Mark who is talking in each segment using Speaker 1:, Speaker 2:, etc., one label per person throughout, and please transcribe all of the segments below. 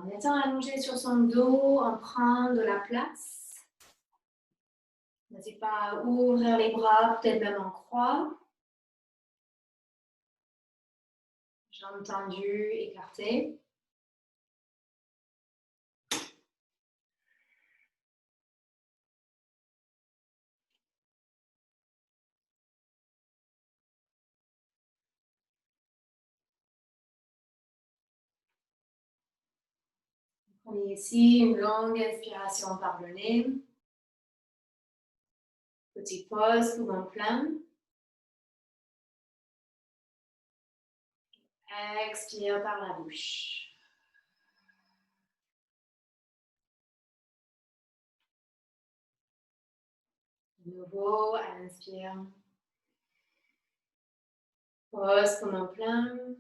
Speaker 1: En étant allongé sur son dos, on prend de la place. N'hésitez pas à ouvrir les bras, peut-être même en croix. Jambes tendues, écartées. Prenez ici une longue inspiration par le nez. Petite pause, poumon plein. Expire par la bouche. De nouveau, inspire. Pause, poumon plein.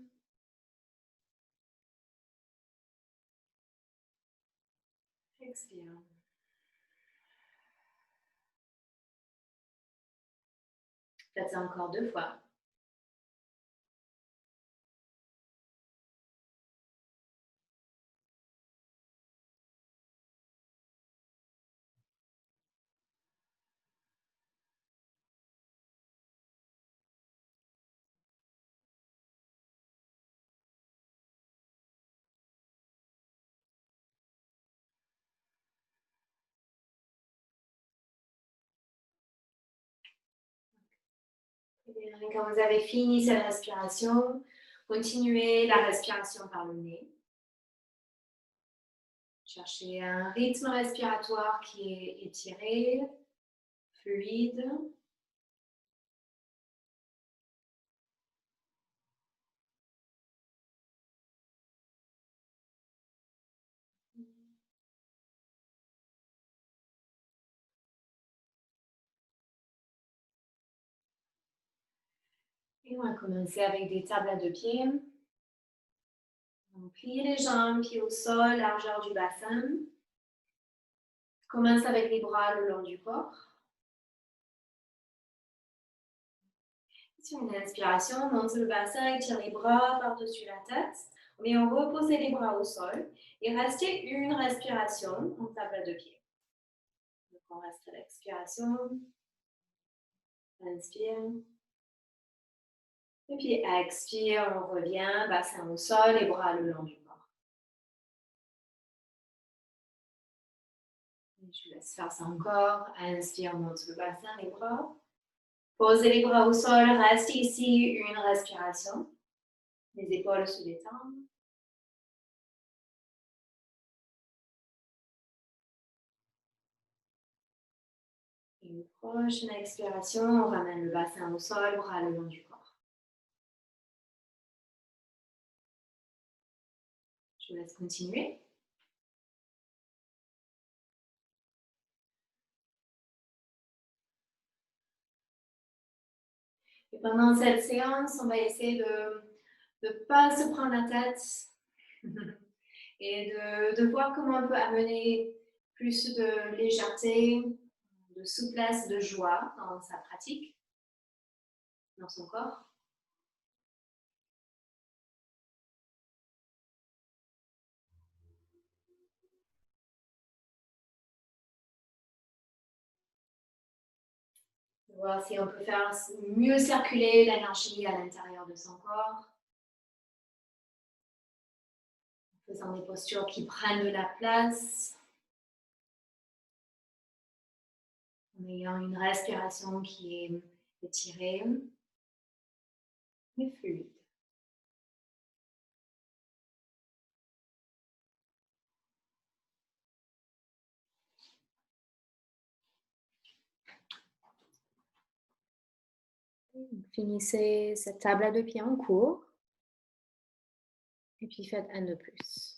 Speaker 1: Expire. Faites ça encore 2 fois. Et quand vous avez fini cette respiration, continuez la respiration par le nez. Cherchez un rythme respiratoire qui est étiré, fluide. Et on va commencer avec des tables à 2 pieds. Donc, pliez les jambes, pieds au sol, largeur du bassin. Commence avec les bras le long du corps. Sur une inspiration, monte le bassin, étire les bras par-dessus la tête. On vient reposer les bras au sol et restez une respiration en table à 2 pieds. Donc, on reste à l'expiration. Inspire. Et puis expire, on revient, bassin au sol, les bras le long du corps. Et je vous laisse faire ça encore. Inspire, monte le bassin, les bras. Posez les bras au sol, reste ici une respiration. Les épaules se détendent. Une prochaine expiration, on ramène le bassin au sol, bras le long du corps. Je vous laisse continuer. Et pendant cette séance, on va essayer de ne pas se prendre la tête et de voir comment on peut amener plus de légèreté, de souplesse, de joie dans sa pratique, dans son corps. Voir si on peut faire mieux circuler l'énergie à l'intérieur de son corps. En faisant des postures qui prennent de la place. En ayant une respiration qui est étirée, mais fluide. Finissez cette table à 2 pieds en cours. Et puis faites un de plus.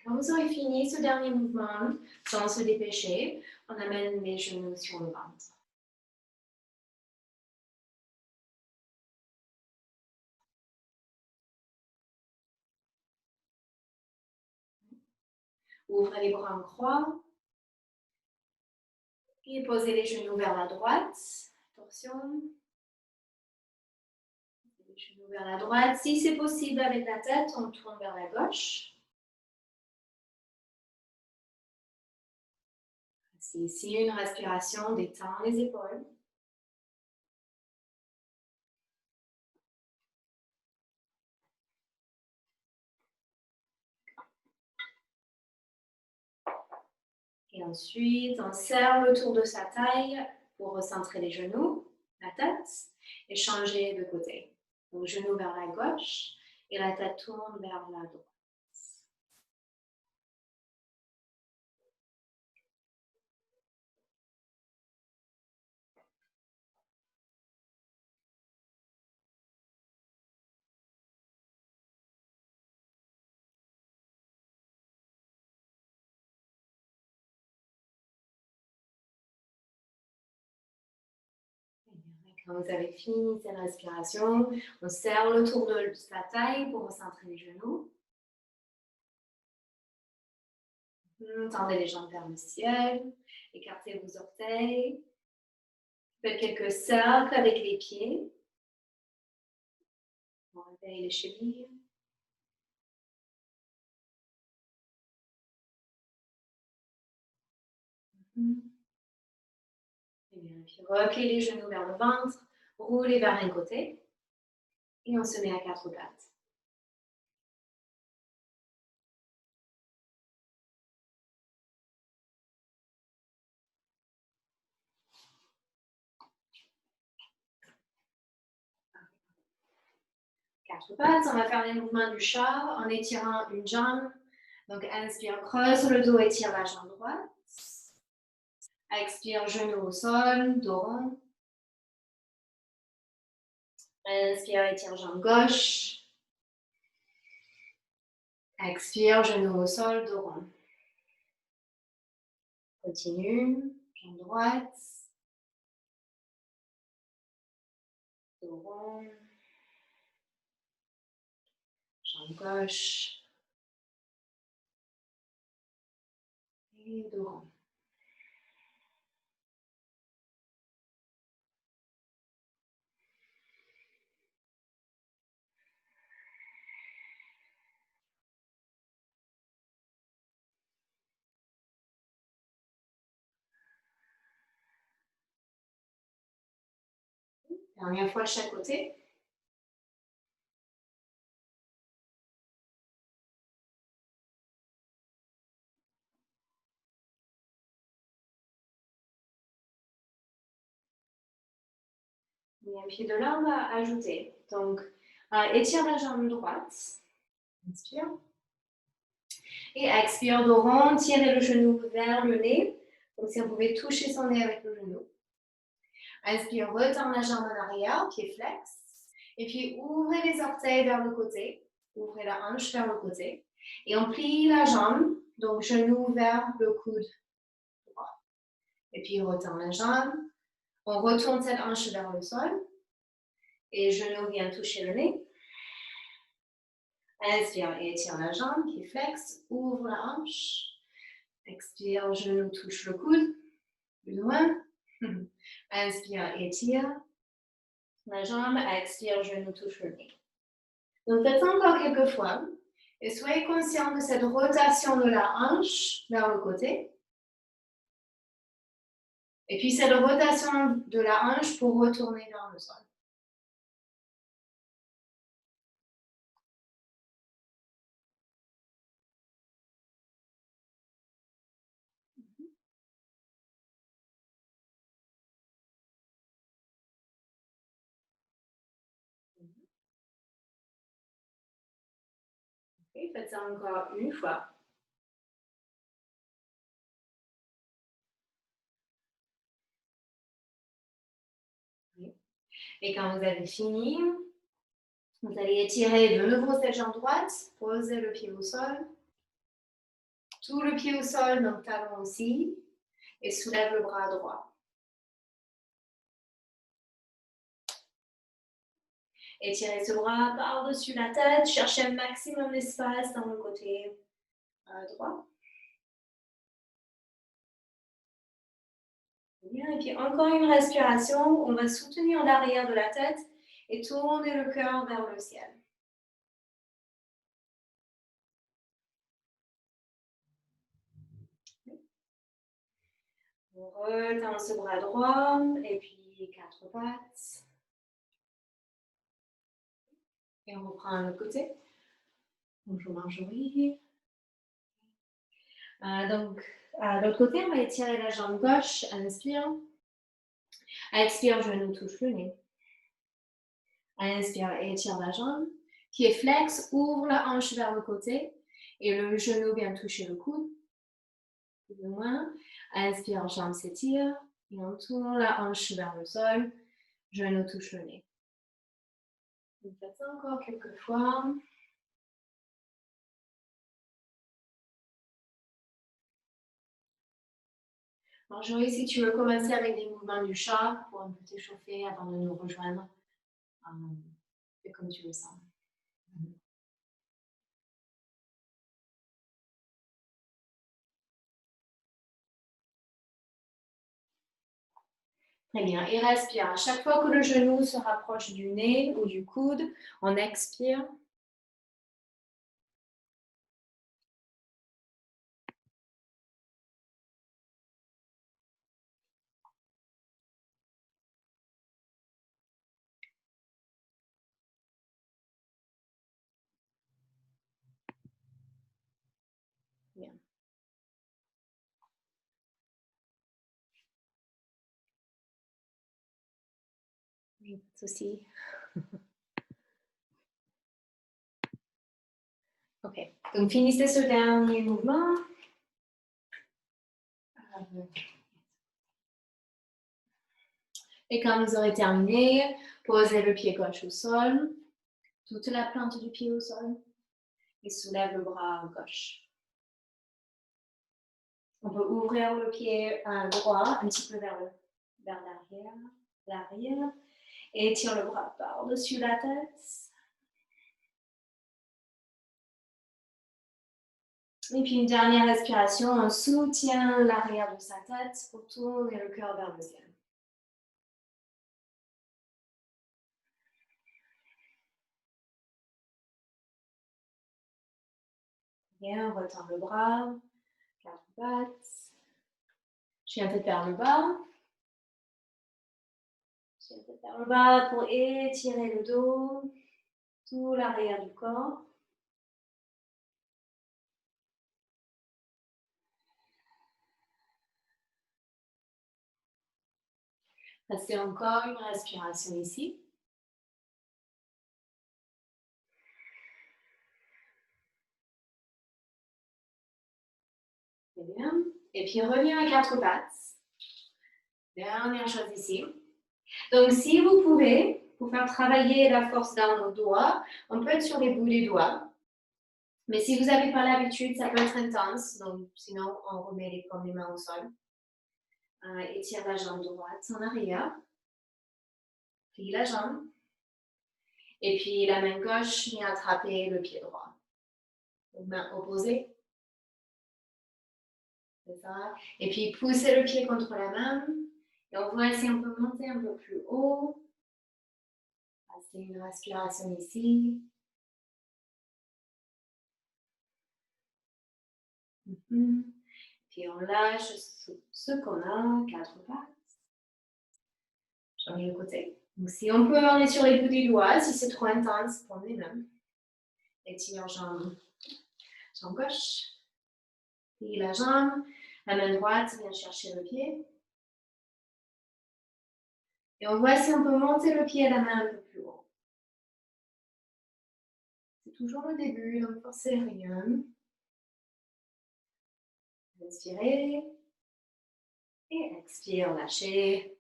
Speaker 1: Quand vous aurez fini ce dernier mouvement, sans se dépêcher, on amène les genoux sur le ventre. Ouvrez les bras en croix. Et posez les genoux vers la droite. Torsion. Les genoux vers la droite. Si c'est possible avec la tête, on tourne vers la gauche. C'est ici une respiration, détend les épaules. Et ensuite, on serre le tour de sa taille pour recentrer les genoux, la tête, et changer de côté. Donc, genoux vers la gauche et la tête tourne vers la droite. Quand vous avez fini cette respiration, on serre le tour de sa taille pour recentrer les genoux. Tendez les jambes vers le ciel, écartez vos orteils. Faites quelques cercles avec les pieds. On réveille les chevilles. Et bien, puis repliez les genoux vers le ventre, roulez vers un côté. Et on se met à quatre pattes. Quatre pattes, on va faire les mouvements du chat en étirant une jambe. Donc, inspire, creuse le dos, étire la jambe droite. Expire, genou au sol, dos rond. Inspire, étire jambe gauche. Expire, genou au sol, dos rond. Continue, jambe droite. Dos rond. Jambe gauche. Et dos rond. Dernière fois, chaque côté. Et puis de là, on va ajouter. Donc, étire la jambe droite. Inspire. Et expire, dos rond. Tirez le genou vers le nez. Comme si on pouvait toucher son nez avec le genou. Inspire, retends la jambe en arrière, pied flex. Et puis, ouvrez les orteils vers le côté. Ouvrez la hanche vers le côté. Et on plie la jambe. Donc, genou vers le coude droit. Et puis, retends la jambe. On retourne cette hanche vers le sol. Et genou vient toucher le nez. Inspire et étire la jambe, qui flex, ouvre la hanche. Expire, genou touche le coude, plus loin. Inspire, étire la jambe, expire, genou touche le nez. Donc faites ça encore quelques fois. Et soyez conscient de cette rotation de la hanche vers le côté. Et puis cette rotation de la hanche pour retourner vers le sol. Okay, faites ça encore une fois. Et quand vous avez fini, vous allez étirer de nouveau cette jambe droite, posez le pied au sol. Tout le pied au sol, donc talon aussi. Et soulève le bras droit. Étirez ce bras par-dessus la tête. Cherchez un maximum d'espace dans le côté droit. Bien. Et puis encore une respiration. On va soutenir l'arrière de la tête et tourner le cœur vers le ciel. On retend ce bras droit et puis 4 pattes. Et on reprend l'autre côté. Bonjour Marjorie. Donc, de l'autre côté, on va étirer la jambe gauche. Inspire. Expire, genou touche le nez. Inspire, étire la jambe. Pied flex, ouvre la hanche vers le côté. Et le genou vient toucher le coude. Plus ou moins. Inspire, jambe s'étire. Et on tourne la hanche vers le sol. Genou touche le nez. On fait ça encore quelques fois. Marjorie, si tu veux commencer avec des mouvements du chat pour un peu t'échauffer avant de nous rejoindre, fais comme tu le sens. Très bien. Et respire. À chaque fois que le genou se rapproche du nez ou du coude, on expire. Bien. Oui, pas de souci. Ok. Donc, finissez ce dernier mouvement. Et quand vous aurez terminé, posez le pied gauche au sol, toute la plante du pied au sol, et soulève le bras gauche. On peut ouvrir le pied droit un petit peu vers l'arrière, et étire le bras par-dessus la tête. Et puis une dernière respiration, on soutient l'arrière de sa tête pour tourner le cœur vers le ciel. Bien, on retend le bras, 4 pattes. Chien tête vers le bas. Chien tête vers le bas pour étirer le dos, tout l'arrière du corps. Restez encore une respiration ici. Très bien. Et puis reviens à 4 pattes. Dernière chose ici. Donc si vous pouvez, pour faire travailler la force dans nos doigts, on peut être sur les bouts des doigts. Mais si vous n'avez pas l'habitude, ça peut être intense. Donc sinon, on remet les mains au sol. Étire la jambe droite en arrière. Plie la jambe. Et puis la main gauche vient attraper le pied droit. Donc main opposée. C'est ça. Et puis poussez le pied contre la main. Et on va essayer, on peut monter un peu plus haut. C'est une respiration ici. Puis on lâche ce qu'on a, 4 pattes. Change de côté. Donc si on peut, on est sur les bouts des doigts. Si c'est trop intense, prenez les mains. Étire jambe gauche. Plie la jambe. La main droite vient chercher le pied. Et on voit si on peut monter le pied et la main un peu plus haut. C'est toujours le début, donc forcez rien. Inspirez. Et expire, lâchez.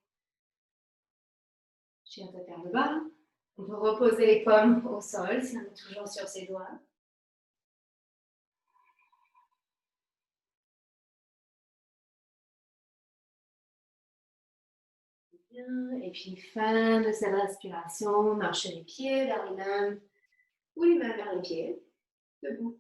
Speaker 1: Chien tête vers le bas. On peut reposer les paumes au sol si on est toujours sur ses doigts. Bien. Et puis, fin de cette respiration, marchez les pieds vers les mains ou les mains vers les pieds. Debout.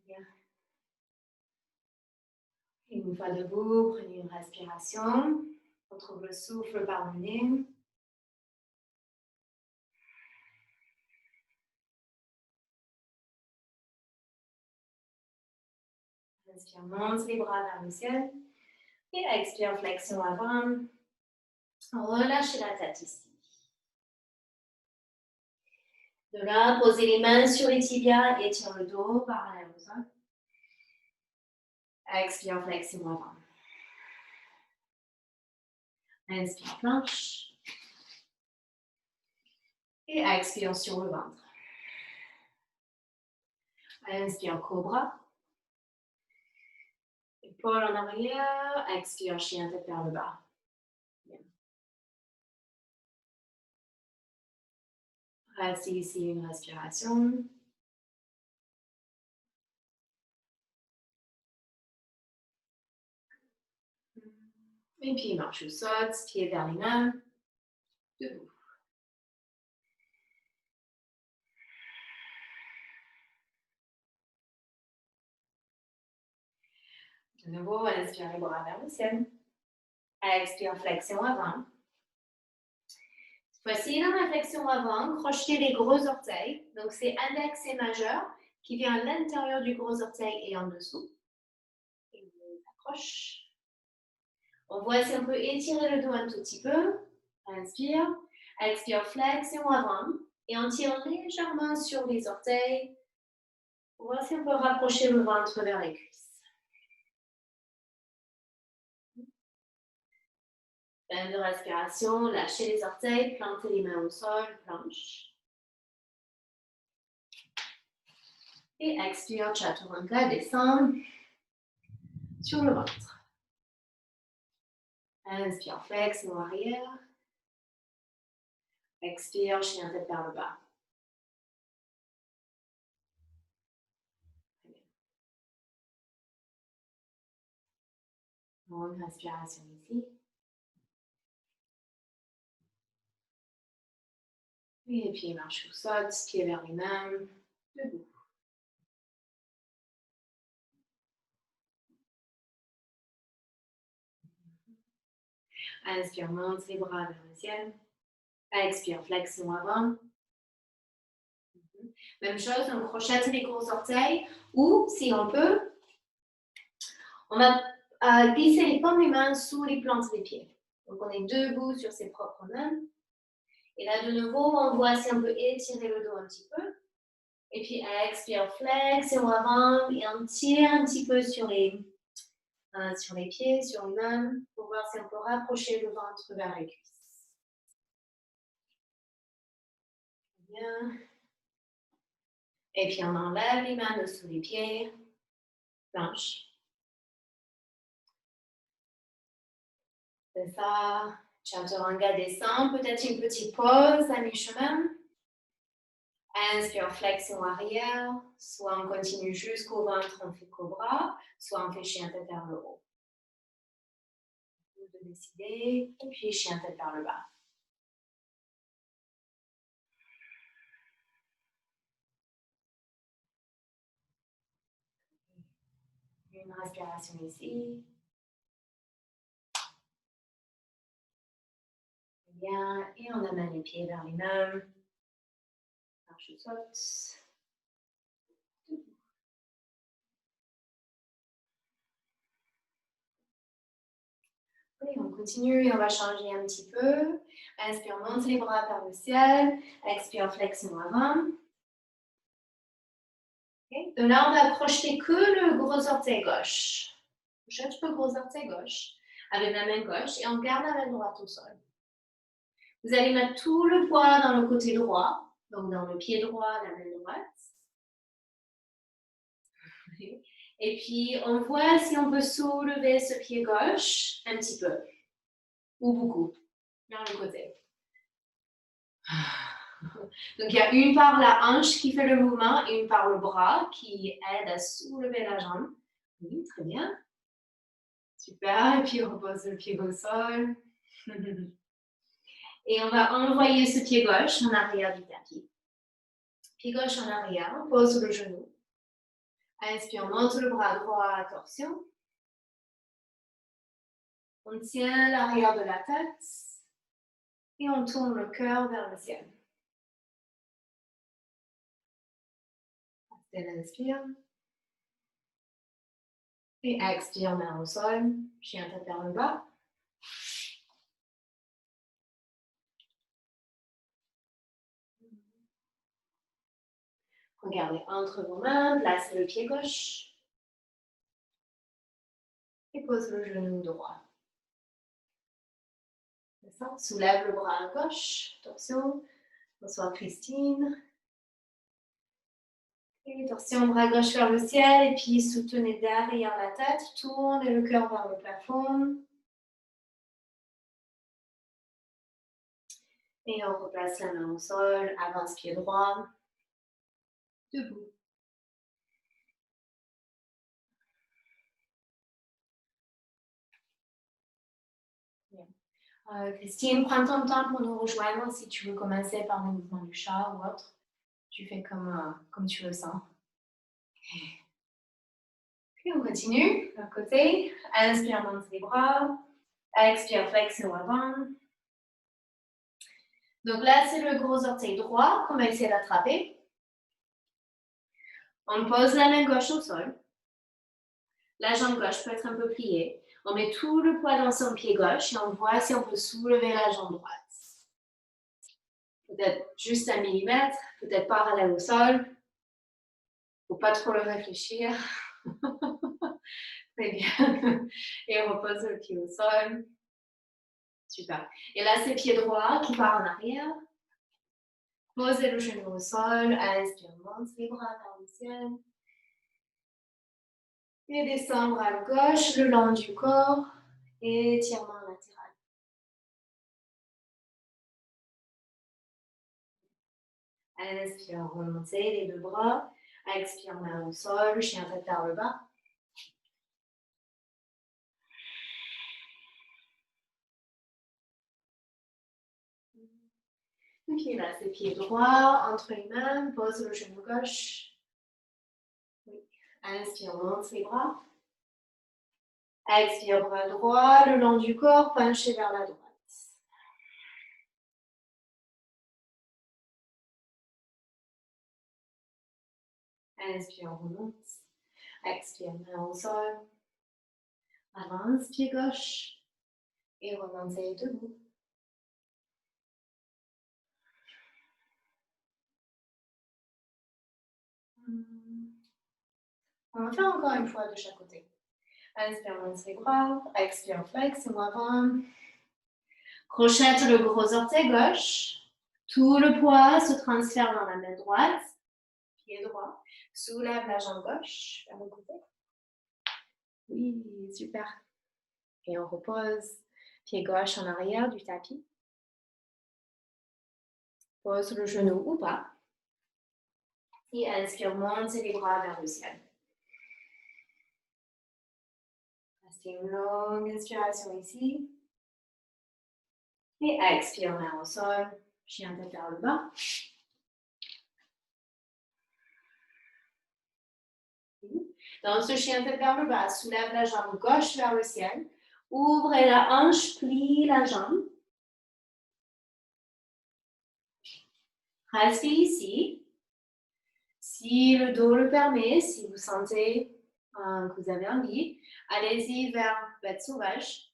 Speaker 1: Bien. Et une fois debout, prenez une respiration. Retrouve le souffle par le nez. Inspire, monte les bras vers le ciel. Et expire, flexion avant. Relâchez la tête ici. De là, posez les mains sur les tibias et tire le dos parallèle au sol. Expire, flexion avant. Inspire, planche. Et expire sur le ventre. Inspire, cobra. Épaule en arrière. Expire, chien tête vers le bas. Bien. Restez ici une respiration. Et puis marche ou saute, pied vers les mains. Debout. De nouveau, inspire les bras vers le ciel. Expire, flexion avant. Cette fois-ci, dans la flexion avant, crochetez les gros orteils. Donc, c'est index et majeur qui vient à l'intérieur du gros orteil et en dessous. Et on accroche. On voit si on peut étirer le dos un tout petit peu. Inspire. Expire, flexion avant. Et on tire légèrement sur les orteils. On voit si on peut rapprocher le ventre vers les cuisses. Fin de respiration, lâchez les orteils, plantez les mains au sol, planche. Et expire, chaturanga, descend sur le ventre. Inspire, flexion arrière. Expire, chien tête vers le bas. Longue respiration ici. Et puis marche ou saute, pied vers les mains, debout. Inspire, monte les bras vers le ciel. Expire, flexion avant. Même chose, on crochette les gros orteils ou, si on peut, on va glisser les paumes des mains sous les plantes des pieds. Donc, on est debout sur ses propres mains. Et là, de nouveau, on voit si on peut étirer le dos un petit peu. Et puis, expire, flexion avant. Et on tire un petit peu sur les pieds, sur les mains, pour voir si on peut rapprocher le ventre vers les cuisses. Bien. Et puis, on enlève les mains dessous les pieds. Planche. C'est ça. Chaturanga descend. Peut-être une petite pause à mi-chemin. Inspire, flexion arrière. Soit on continue jusqu'au ventre, on fait cobra. Soit on fait chien tête vers le haut. Vous de décider. Et puis chien tête vers le bas. Une respiration ici. Bien. Et on amène les pieds vers les mains. Marche saute. Et on continue et on va changer un petit peu. Inspire, monte les bras vers le ciel. Expire, flexion avant. Okay. De là, on va crocheter que le gros orteil gauche. Crochette le gros orteil gauche avec la main gauche et on garde la main droite au sol. Vous allez mettre tout le poids dans le côté droit, donc dans le pied droit, la main droite. Et puis, on voit si on peut soulever ce pied gauche un petit peu, ou beaucoup, vers le côté. Donc, il y a une par la hanche qui fait le mouvement et une par le bras qui aide à soulever la jambe. Oui, très bien. Super. Et puis, on repose le pied au sol. Et on va envoyer ce pied gauche en arrière du tapis. Pied gauche en arrière, on pose le genou. Inspire, on monte le bras droit à torsion. On tient l'arrière de la tête et on tourne le cœur vers le ciel. Inspire. Et expire, main au sol, chien tête vers le bas. Regardez entre vos mains, placez le pied gauche. Et pose le genou droit. Soulève le bras à gauche, torsion. Bonsoir Christine. Et torsion, bras gauche vers le ciel. Et puis soutenez derrière la tête. Tournez le cœur vers le plafond. Et on replace la main au sol. Avance pied droit. Debout. Christine, prends ton temps pour nous rejoindre si tu veux commencer par le mouvement du chat ou autre. Tu fais comme tu le sens. Puis on continue, de l'autre côté. Inspire, monte les bras. Expire, flexion avant. Donc là, c'est le gros orteil droit qu'on va essayer d'attraper. On pose la main gauche au sol. La jambe gauche peut être un peu pliée. On met tout le poids dans son pied gauche et on voit si on peut soulever la jambe droite. Peut-être juste 1 millimètre, peut-être parallèle au sol. Il ne faut pas trop le réfléchir. Très bien. Et on repose le pied au sol. Super. Et là, c'est pied droit qui part en arrière. Posez le genou au sol. Inspire, monte les bras vers le ciel. Et descend bras gauche le long du corps. Étirement latéral. Inspire, remontez les 2 bras. Expire, main au sol, chien tête vers le bas. Ok, là, c'est pied droit, entre les mains, pose le genou gauche. Oui. Inspire, monte les bras. Expire, bras droit, le long du corps, penché vers la droite. Inspire, remonte. Expire, main au sol. Avance, pied gauche. Et remontez debout. On va faire encore une fois de chaque côté. Inspire, monte les bras. Expire, flex, on avant. Crochette le gros orteil gauche. Tout le poids se transfère dans la main droite. Pied droit. Soulève la jambe gauche vers le côté. Oui, super. Et on repose. Pied gauche en arrière du tapis. Pose le genou ou pas. Et inspire, monte les bras vers le ciel. Restez une longue inspiration ici. Et expire, main au sol. Chien tête vers le bas. Dans ce chien tête vers le bas, soulève la jambe gauche vers le ciel. Ouvrez la hanche, plie la jambe. Restez ici. Si le dos le permet, si vous sentez que vous avez envie, allez-y vers bête sauvage.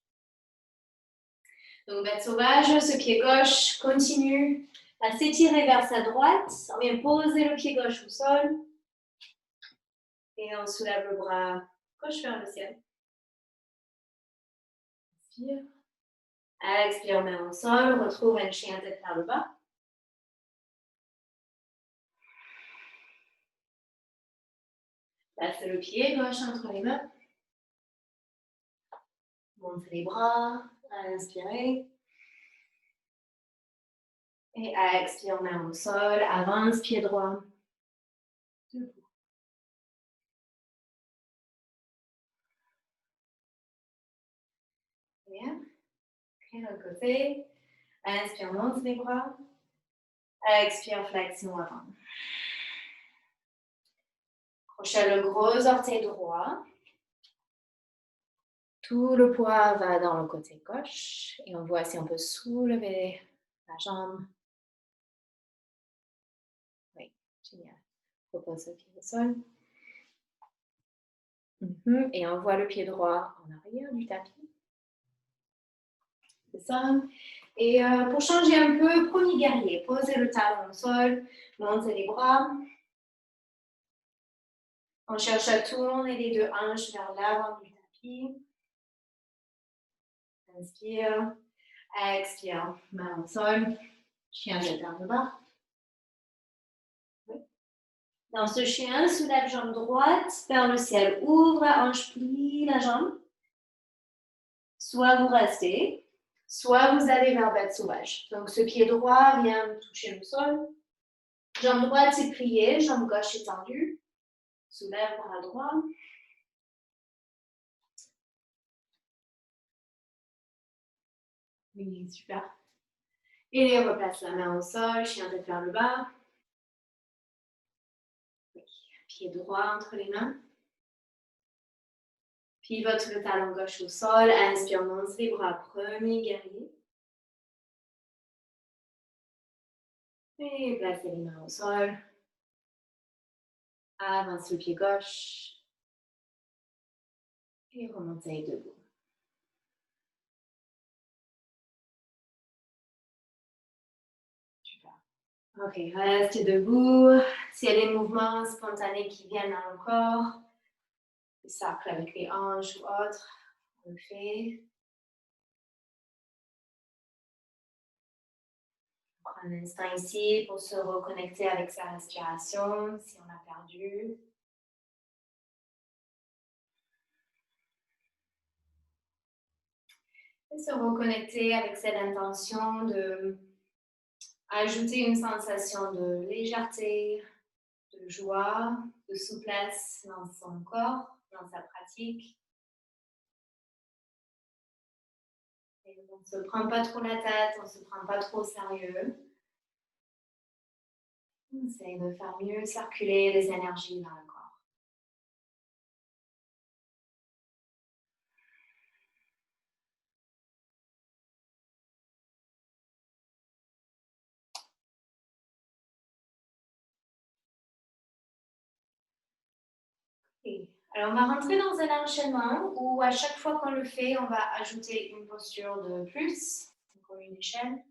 Speaker 1: Donc, bête sauvage, ce pied gauche continue à s'étirer vers sa droite. On vient poser le pied gauche au sol. Et on soulève le bras gauche vers le ciel. Inspire. Expire, main au sol. Retrouve un chien tête vers le bas. Placez le pied gauche entre les mains. Montez les bras. Inspirez. Et expire, main au sol, avance, pied droit. Debout. Bien. Et l'autre côté. Inspire, monte les bras. Expire, flexion avant. Crochet le gros orteil droit. Tout le poids va dans le côté gauche. Et on voit si on peut soulever la jambe. Oui, génial. Repose le pied au sol. Et on voit le pied droit en arrière du tapis. C'est ça. Et pour changer un peu, premier guerrier, posez le talon au sol, montez les bras. On cherche à tourner les deux hanches vers l'avant du tapis. Inspire, expire, main au sol, chien de vers le bas. Dans ce chien, soulève jambe droite vers le ciel, ouvre la hanche, plie la jambe. Soit vous restez, soit vous allez vers bête sauvage. Donc ce pied droit vient toucher le sol. Jambe droite est pliée, jambe gauche est tendue. Soulève bras droit. Oui, super. Et replace la main au sol, chien tête vers le bas. Pied droit entre les mains. Pivote le talon gauche au sol. Inspire, monte les bras, premier guerrier. Et placez les mains au sol. Avance le pied gauche. Et remontez debout. Super. Ok, restez debout. S'il y a des mouvements spontanés qui viennent dans le corps, des cercles avec les hanches ou autres, on le fait. On prend un instant ici pour se reconnecter avec sa respiration, si on l'a perdu. Et se reconnecter avec cette intention de ajouter une sensation de légèreté, de joie, de souplesse dans son corps, dans sa pratique. Et on ne se prend pas trop la tête, on ne se prend pas trop au sérieux. On essaie de faire mieux circuler les énergies dans le corps. Okay. Alors, on va rentrer dans un enchaînement où à chaque fois qu'on le fait, on va ajouter une posture de plus, encore une échelle.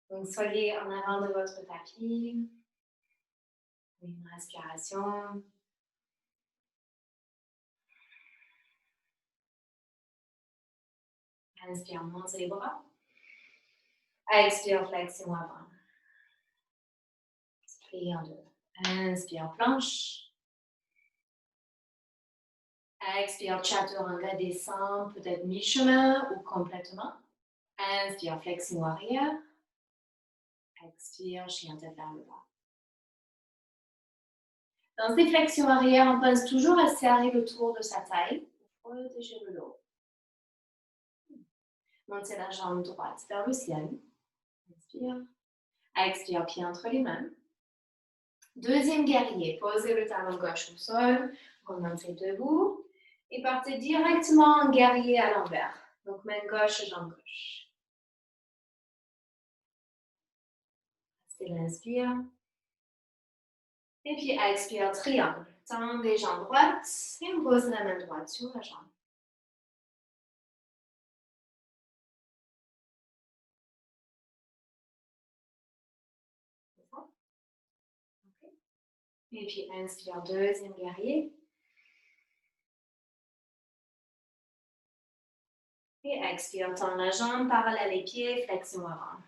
Speaker 1: Donc, soyez en avant de votre tapis. Une respiration. Inspire, monte les bras. Expire, flexion avant. Plie en deux. Inspire, planche. Expire, chaturanga, descend peut-être mi-chemin ou complètement. Inspire, flexion arrière. Expire, chien tête vers le bas. Dans ces flexions arrière, on pense toujours à serrer le tour de sa taille pour protéger le dos. Montez la jambe droite vers le ciel. Inspire. Expire, pied entre les mains. Deuxième guerrier, posez le talon gauche au sol, remontez debout et partez directement en guerrier à l'envers. Donc main gauche, jambe gauche. C'est l'inspire. Et puis expire, triangle. Tendez jambes droites et on pose la main droite sur la jambe. Okay. Et puis inspire, deuxième guerrier. Et expire, tend la jambe, parallèle les pieds, flexion avant.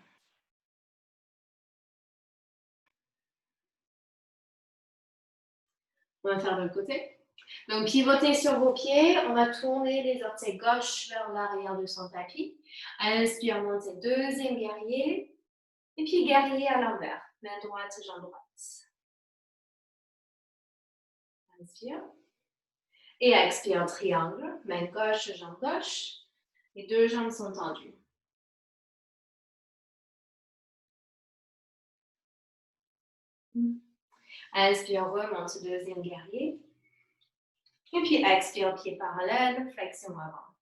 Speaker 1: On va faire de l'autre côté. Donc, pivotez sur vos pieds. On va tourner les orteils gauche vers l'arrière de son tapis. Inspire, montez, deuxième guerrier. Et puis, guerrier à l'envers. Main droite, jambe droite. Inspire. Et expire, triangle. Main gauche, jambe gauche. Les deux jambes sont tendues. Inspire, remonte, deuxième guerrier. Et puis expire, pied parallèle, flexion avant.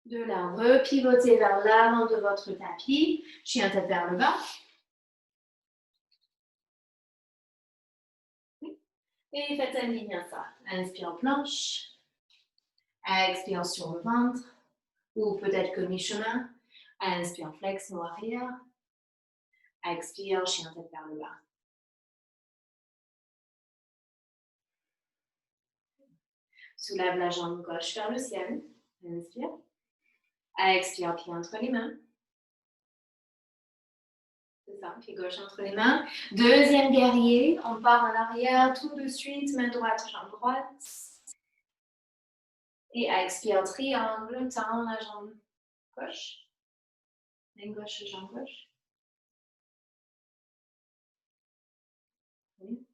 Speaker 1: De là, repivotez vers l'avant de votre tapis. Chien tête vers le bas. Et faites un ligne à ça. Inspire, planche. Expire sur le ventre. Ou peut-être que mi-chemin. Inspire, flexion arrière. Expire, chien tête vers le bas. Soulève la jambe gauche vers le ciel. Inspire. Expire, pied entre les mains. C'est ça, pied gauche entre les mains. Deuxième guerrier, on part en arrière tout de suite, main droite, jambe droite. Et expire, triangle, tend la jambe gauche. Main gauche, jambe gauche. Oui.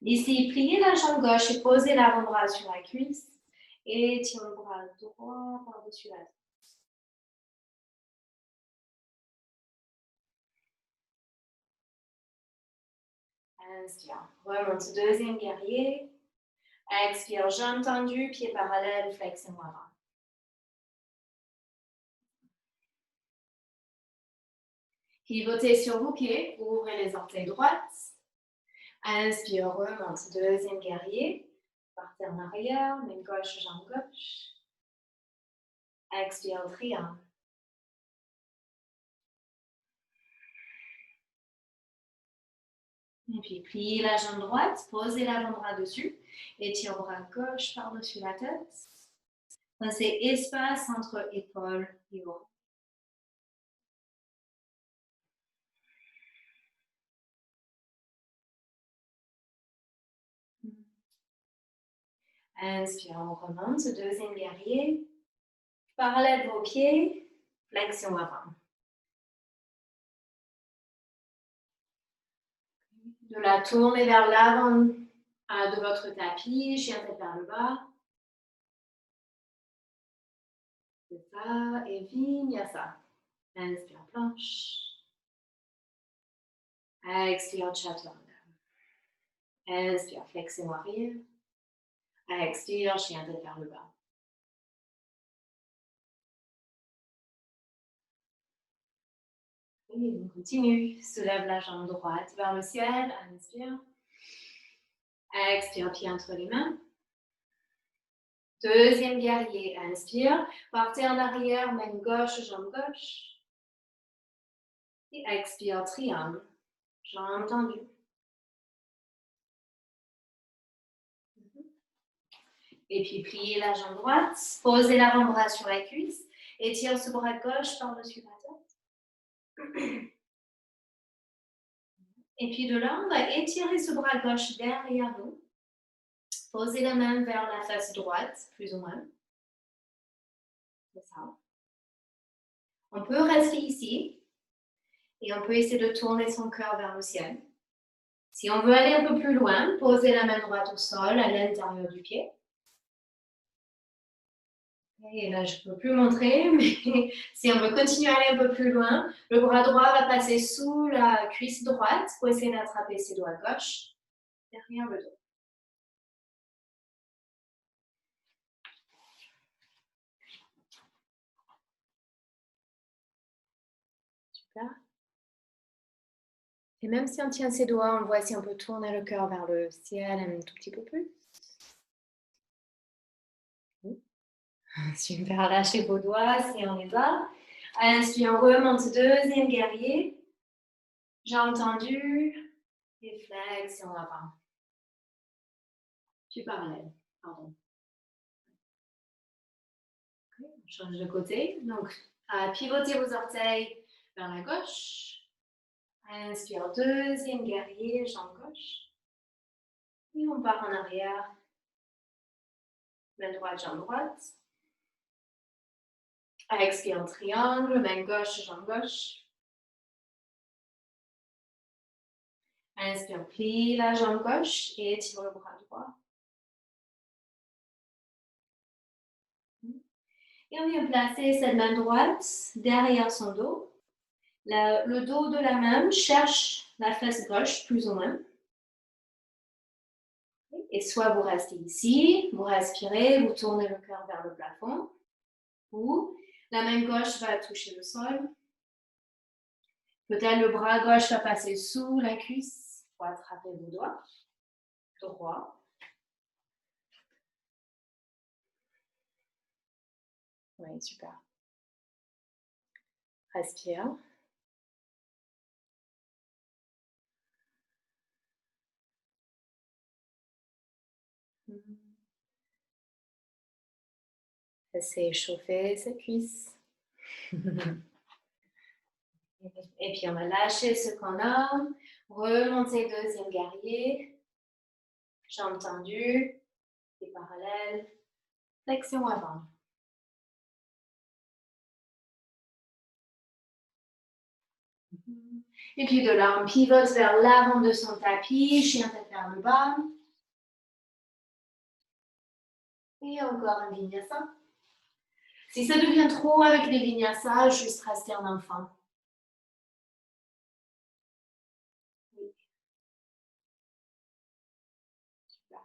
Speaker 1: Ici, pliez la jambe gauche et posez l'avant-bras sur la cuisse. Et tirez le bras droit par-dessus la tête. Inspire, remonte, deuxième guerrier. Expire, jambes tendues, pieds parallèles, flexion avant. Pivotez sur vos pieds, ouvrez les orteils droites. Inspire, remonte, deuxième guerrier. Partez en arrière, main gauche, jambe gauche. Expire, triangle. Et puis, pliez la jambe droite, posez l'avant-bras dessus. Étire le bras gauche par-dessus la tête. C'est espace entre épaules et oreilles. Inspire, on remonte, deuxième guerrier. Parallèle vos pieds, flexion avant. De la tournée vers l'avant de votre tapis, chien tête vers le bas. C'est ça, et vinyasa. Inspire, planche. Expire, chaturanga. Inspire, flexion arrière. Expire, chien tête vers le bas. Et on continue. Soulève la jambe droite vers le ciel. Inspire. Expire, pied entre les mains. Deuxième guerrier. Inspire. Partez en arrière, main gauche, jambe gauche. Et expire, triangle. Jambe tendue. Et puis, pliez la jambe droite. Posez l'avant-bras sur la cuisse. Étire ce bras gauche par-dessus la tête. Et puis de là, on va étirer ce bras gauche derrière nous. Posez la main vers la face droite, plus ou moins. C'est ça. On peut rester ici. Et on peut essayer de tourner son cœur vers le ciel. Si on veut aller un peu plus loin, posez la main droite au sol, à l'intérieur du pied. Et là, je ne peux plus montrer, mais si on veut continuer à aller un peu plus loin, le bras droit va passer sous la cuisse droite pour essayer d'attraper ses doigts gauche derrière le dos. Super. Et même si on tient ses doigts, on voit si on peut tourner le cœur vers le ciel un tout petit peu plus. Super, lâchez vos doigts si on les a. Inspire, on remonte, deuxième guerrier. Jambes tendues et flexion avant. Puis parallèle, pardon. Okay, on change de côté. Donc, pivotez vos orteils vers la gauche. Inspire, deuxième guerrier, jambe gauche. Et on part en arrière. Main droite, jambe droite. Expire, triangle, main gauche, jambe gauche. Inspire, plie la jambe gauche et étire le bras droit. Et on vient placer cette main droite derrière son dos. Le dos de la main cherche la fesse gauche, plus ou moins. Et soit vous restez ici, vous respirez, vous tournez le cœur vers le plafond, ou la main gauche va toucher le sol. Peut-être le bras gauche va passer sous la cuisse pour attraper vos doigts. Droit. Oui, super. Respire. Laissez échauffer ses cuisses. Et puis on va lâcher ce qu'on a. Remonter deuxième guerrier. Jambes tendues. Et parallèles. Flexion avant. Et puis de là, on pivote vers l'avant de son tapis. Chien tête vers le bas. Et encore un vinyasa. Si ça devient trop avec les vinyasa, juste rester en enfant. Oui. Super.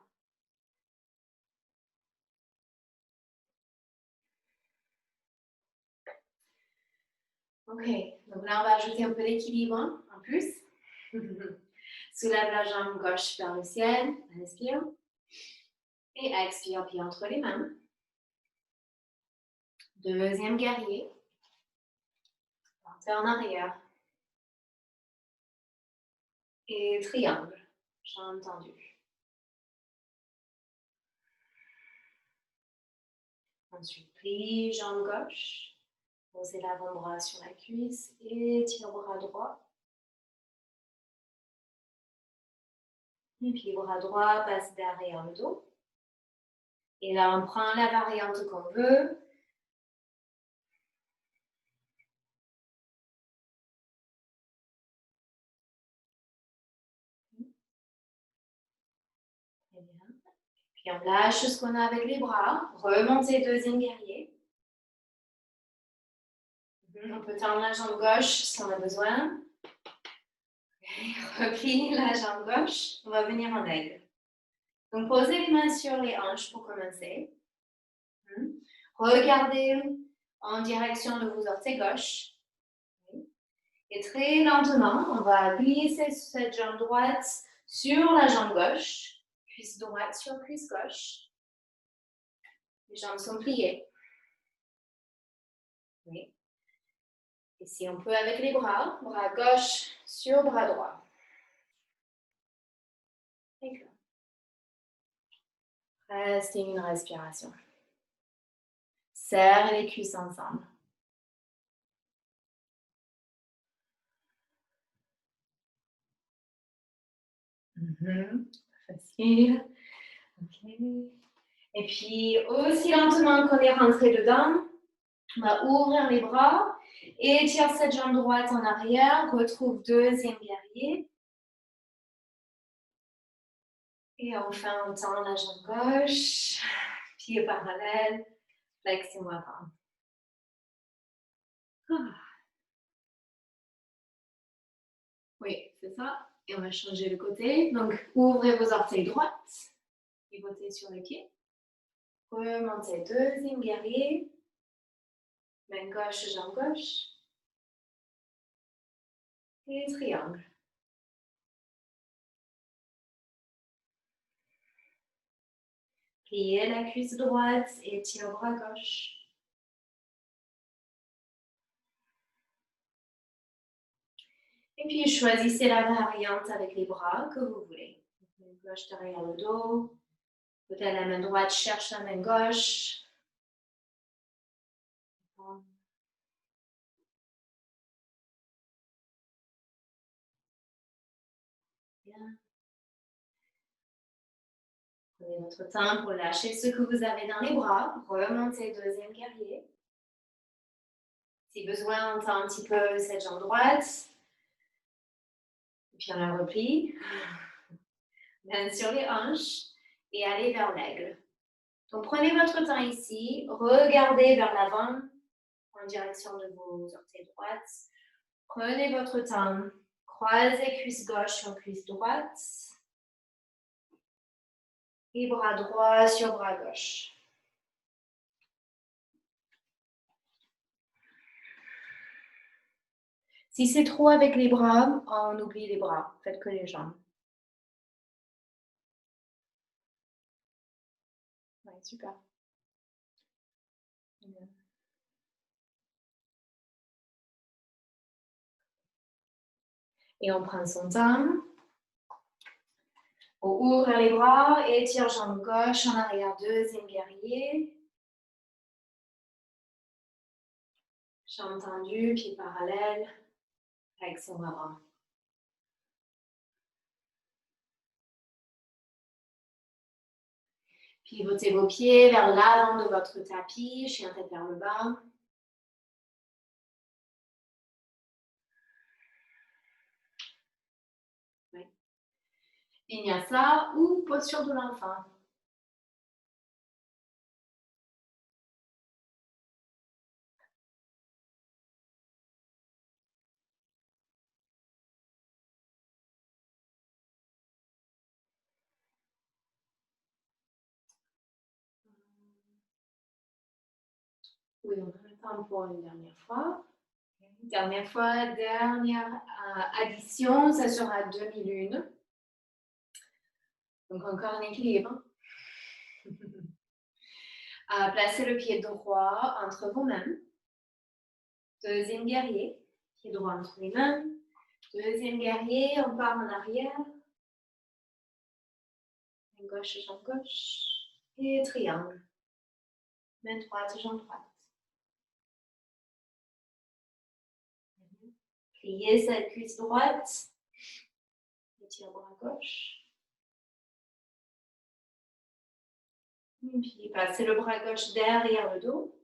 Speaker 1: Ok, donc là, on va ajouter un peu d'équilibre en plus. Soulève la jambe gauche vers le ciel. Inspire. Et expire, pied entre les mains. Deuxième guerrier. Partez en arrière. Et triangle. Jambes tendues. Ensuite, plie, jambe gauche. Posez l'avant-bras sur la cuisse et tire bras droit. Et puis bras droit passe derrière le dos. Et là, on prend la variante qu'on veut. Très bien. Puis on lâche ce qu'on a avec les bras. Remontez deuxième guerrier. On peut tendre la jambe gauche si on a besoin. Replie la jambe gauche. On va venir en aigle. Donc, posez les mains sur les hanches pour commencer. Regardez en direction de vos orteils gauche. Et très lentement, on va glisser cette jambe droite sur la jambe gauche. Cuisse droite sur cuisse gauche. Les jambes sont pliées. Oui. Et si on peut avec les bras gauche sur bras droit. Restez une respiration. Serre les cuisses ensemble. Facile. Ok. Et puis, aussi lentement qu'on est rentré dedans, on va ouvrir les bras et étire cette jambe droite en arrière. Retrouve deuxième guerrier. Et enfin, on tend la jambe gauche. Pied parallèle. Flexion avant. Oui, c'est ça. Et on va changer le côté. Donc, ouvrez vos orteils droites. Pivotez sur les pieds. Remontez deuxième guerrier. Main gauche, jambe gauche. Et triangle. Pliez la cuisse droite et tire bras gauche. Et puis choisissez la variante avec les bras que vous voulez. Main gauche derrière le dos. Peut-être la main droite cherche la main gauche. Bien. Prenez votre temps pour lâcher ce que vous avez dans les bras. Remontez, deuxième guerrier. Si besoin, on tend un petit peu cette jambe droite. Et puis on la replie. Main sur les hanches et allez vers l'aigle. Donc prenez votre temps ici. Regardez vers l'avant en direction de vos orteils droites. Prenez votre temps. Croisez cuisse gauche sur cuisse droite. Et bras droit sur bras gauche. Si c'est trop avec les bras, on oublie les bras. Faites que les jambes. Ouais, super. Et on prend son temps. On ouvre les bras et tire jambe gauche en arrière. Deuxième guerrier. Jambe tendue, pied parallèle avec son avant. Pivotez vos pieds vers l'avant de votre tapis, chien tête vers le bas. Oui. Vinyasa ou posture de l'enfant. Oui, on a le temps pour une dernière fois. Dernière fois, dernière addition, ça sera demi-lune. Donc encore un équilibre. Placez le pied droit entre vos mains. Deuxième guerrier, pied droit entre les mains. Deuxième guerrier, on part en arrière. Main gauche, jambe gauche. Et triangle. Main droite, jambe droite. Pliez cette cuisse droite. Étire bras gauche. Et puis passez le bras gauche derrière le dos.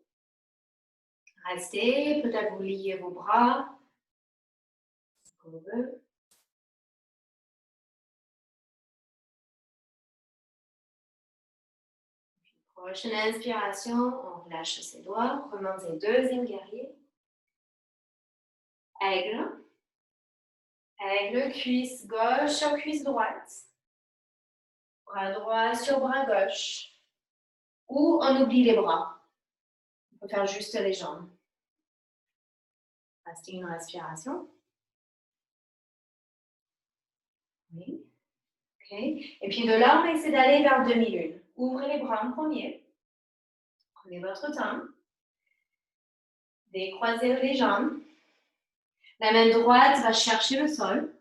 Speaker 1: Restez, peut-être vous liez vos bras. Ce qu'on veut. Prochaine inspiration, on relâche ses doigts. Remontez deuxième guerrier. Aigle. Aigle, cuisse gauche sur cuisse droite. Bras droit sur bras gauche. Ou on oublie les bras. On peut faire juste les jambes. Restez une respiration. Oui. OK. Et puis de là, on essaie d'aller vers demi-lune. Ouvrez les bras en premier. Prenez votre temps. Décroisez les jambes. La main droite va chercher le sol.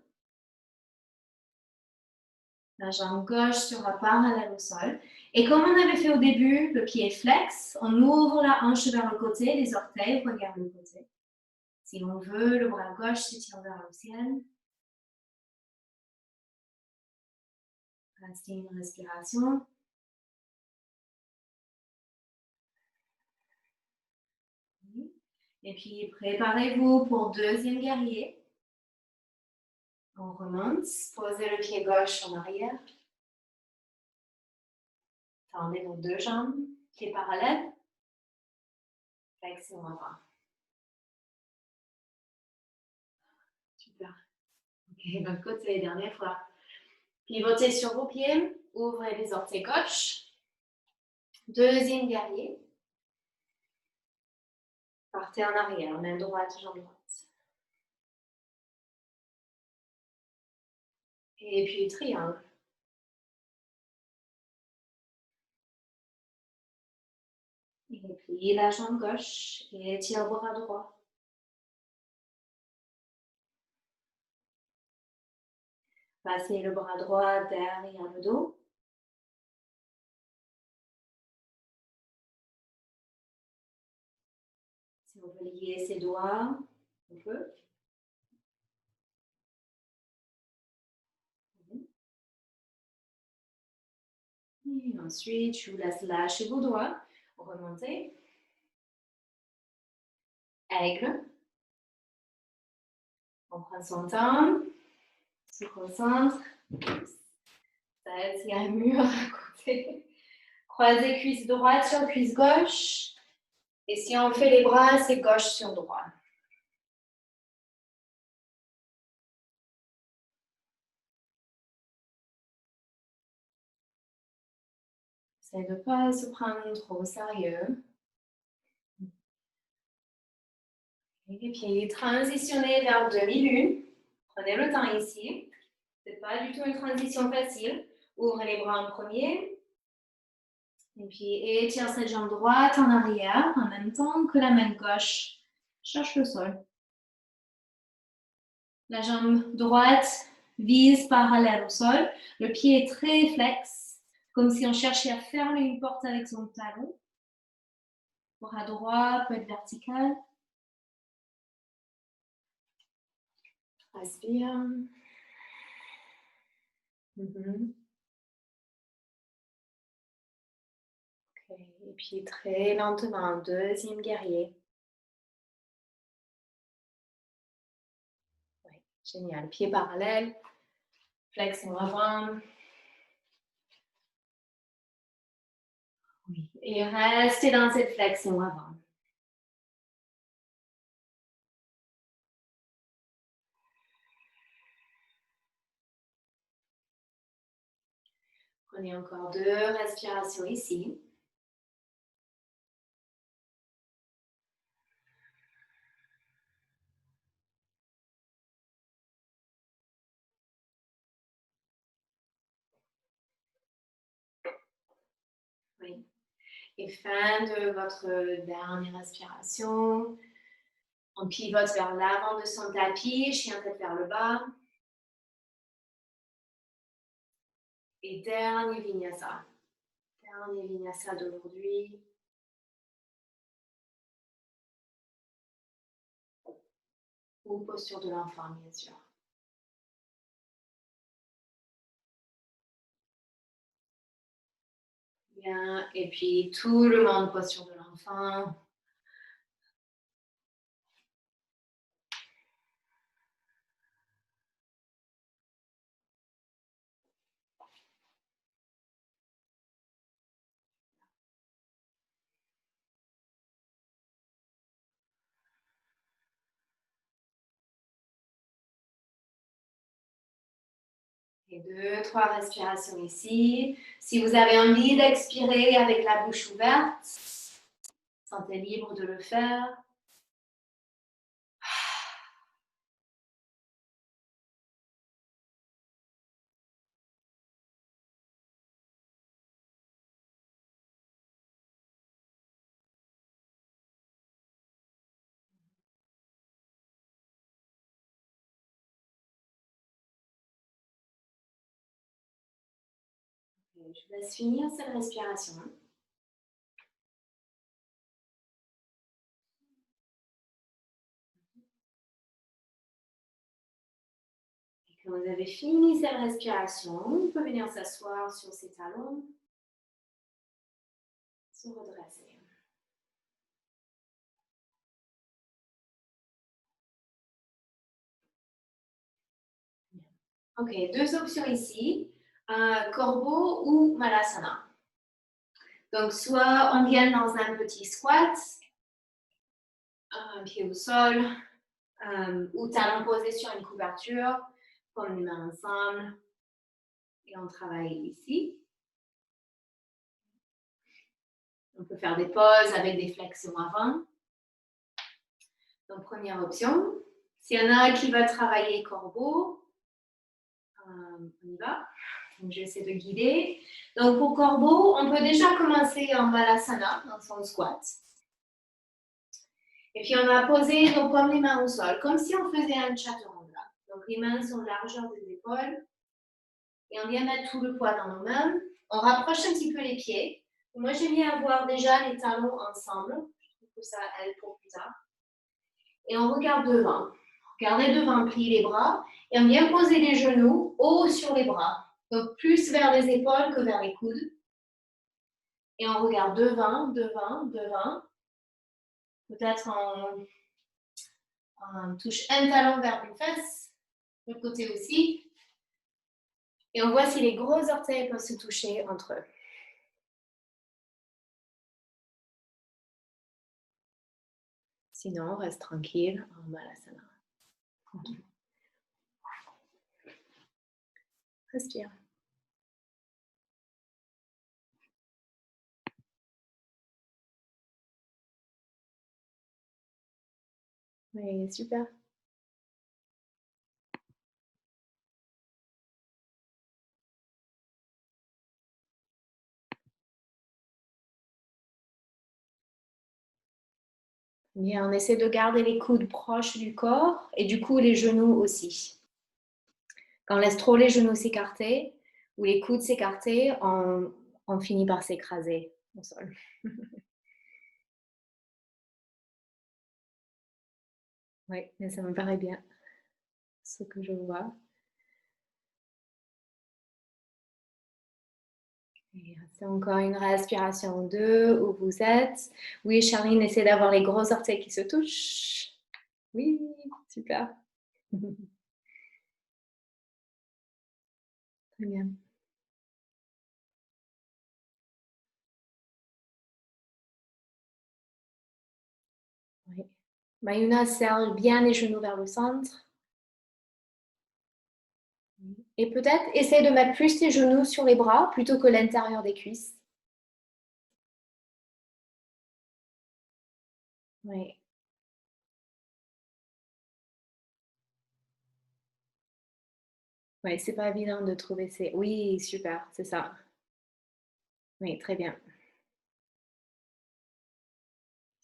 Speaker 1: La jambe gauche sera parallèle au sol. Et comme on avait fait au début, le pied flex, on ouvre la hanche vers le côté, les orteils regardent le côté. Si on veut, le bras gauche s'étire vers le ciel. Restez une respiration. Et puis, préparez-vous pour deuxième guerrier. On remonte. Posez le pied gauche en arrière. Tendez vos deux jambes. Pieds parallèles. Flexez en avant. Super. Ok, votre côté, dernière fois. Pivotez sur vos pieds. Ouvrez les orteils gauche. Deuxième guerrier. Partez en arrière, main droite, jambe droite. Et puis triangle. Et pliez la jambe gauche et étire le bras droit. Passez le bras droit derrière le dos. Si on veut lier ses doigts, on peut. Et ensuite, je vous laisse lâcher vos doigts. Remontez. Aigle. On prend son temps. Se concentre. Ça aide s'il y a un mur à côté. Croisez cuisse droite sur cuisse gauche. Et si on fait les bras, c'est gauche sur droit. Essayez de ne pas se prendre trop au sérieux. Et puis, transitionnez vers demi-lune. Prenez le temps ici. Ce n'est pas du tout une transition facile. Ouvrez les bras en premier. Et puis, étire cette jambe droite en arrière en même temps que la main gauche cherche le sol. La jambe droite vise parallèle au sol. Le pied est très flex, comme si on cherchait à fermer une porte avec son talon. Bras droit peut être vertical. Respire. Okay. Et puis très lentement, deuxième guerrier. Oui, génial. Pied parallèle. Flexion avant. Oui. Et restez dans cette flexion avant. Prenez encore 2 respirations ici. Oui. Et fin de votre dernière respiration. On pivote vers l'avant de son tapis, chien tête vers le bas. Et dernier vinyasa. Dernier vinyasa d'aujourd'hui. Ou posture de l'enfant, bien sûr. Bien, et puis tout le monde posture de l'enfant. Et 2, 3 respirations ici. Si vous avez envie d'expirer avec la bouche ouverte, sentez libre de le faire. Je vous laisse finir cette respiration. Et quand vous avez fini cette respiration, vous pouvez venir s'asseoir sur ses talons, se redresser. Ok, 2 options ici, corbeau ou malasana. Donc, soit on vient dans un petit squat, un pied au sol, ou talon posé sur une couverture, comme les mains ensemble, et on travaille ici. On peut faire des pauses avec des flexions avant. Donc, première option. S'il y en a qui va travailler corbeau, on y va. Donc, j'essaie de guider. Donc, pour corbeau, on peut déjà commencer en malasana, dans son squat. Et puis, on va poser nos paumes, les mains au sol, comme si on faisait un chaturanga. Donc, les mains sont largeur des épaules. Et on vient mettre tout le poids dans nos mains. On rapproche un petit peu les pieds. Moi, j'aime bien avoir déjà les talons ensemble. Je trouve que ça aide pour plus tard. Et on regarde devant. Regardez devant, pliez les bras. Et on vient poser les genoux haut sur les bras. Donc, plus vers les épaules que vers les coudes. Et on regarde devant, devant, devant. Peut-être on touche un talon vers une fesse, l'autre côté aussi. Et on voit si les gros orteils peuvent se toucher entre eux. Sinon, on reste tranquille en Balasana. Respire. Oui, super. Bien, on essaie de garder les coudes proches du corps et du coup les genoux aussi. Quand on laisse trop les genoux s'écarter ou les coudes s'écarter, on finit par s'écraser au sol. Oui, mais ça me paraît bien, ce que je vois. C'est encore une respiration 2 où vous êtes. Oui, Charline, essaie d'avoir les gros orteils qui se touchent. Oui, super. Très bien. Oui. Mayuna, serre bien les genoux vers le centre. Et peut-être essaie de mettre plus tes genoux sur les bras plutôt que l'intérieur des cuisses. Oui. Oui, c'est pas évident de trouver ces. Oui, super, c'est ça. Oui, très bien.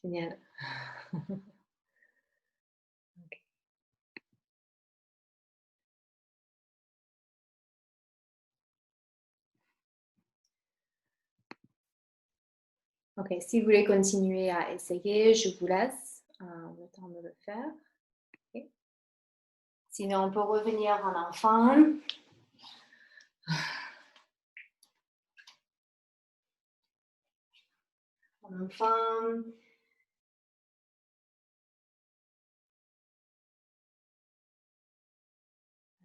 Speaker 1: Génial. Ok. Ok, si vous voulez continuer à essayer, je vous laisse le temps de le faire. Okay. Sinon, on peut revenir en enfant. En enfant.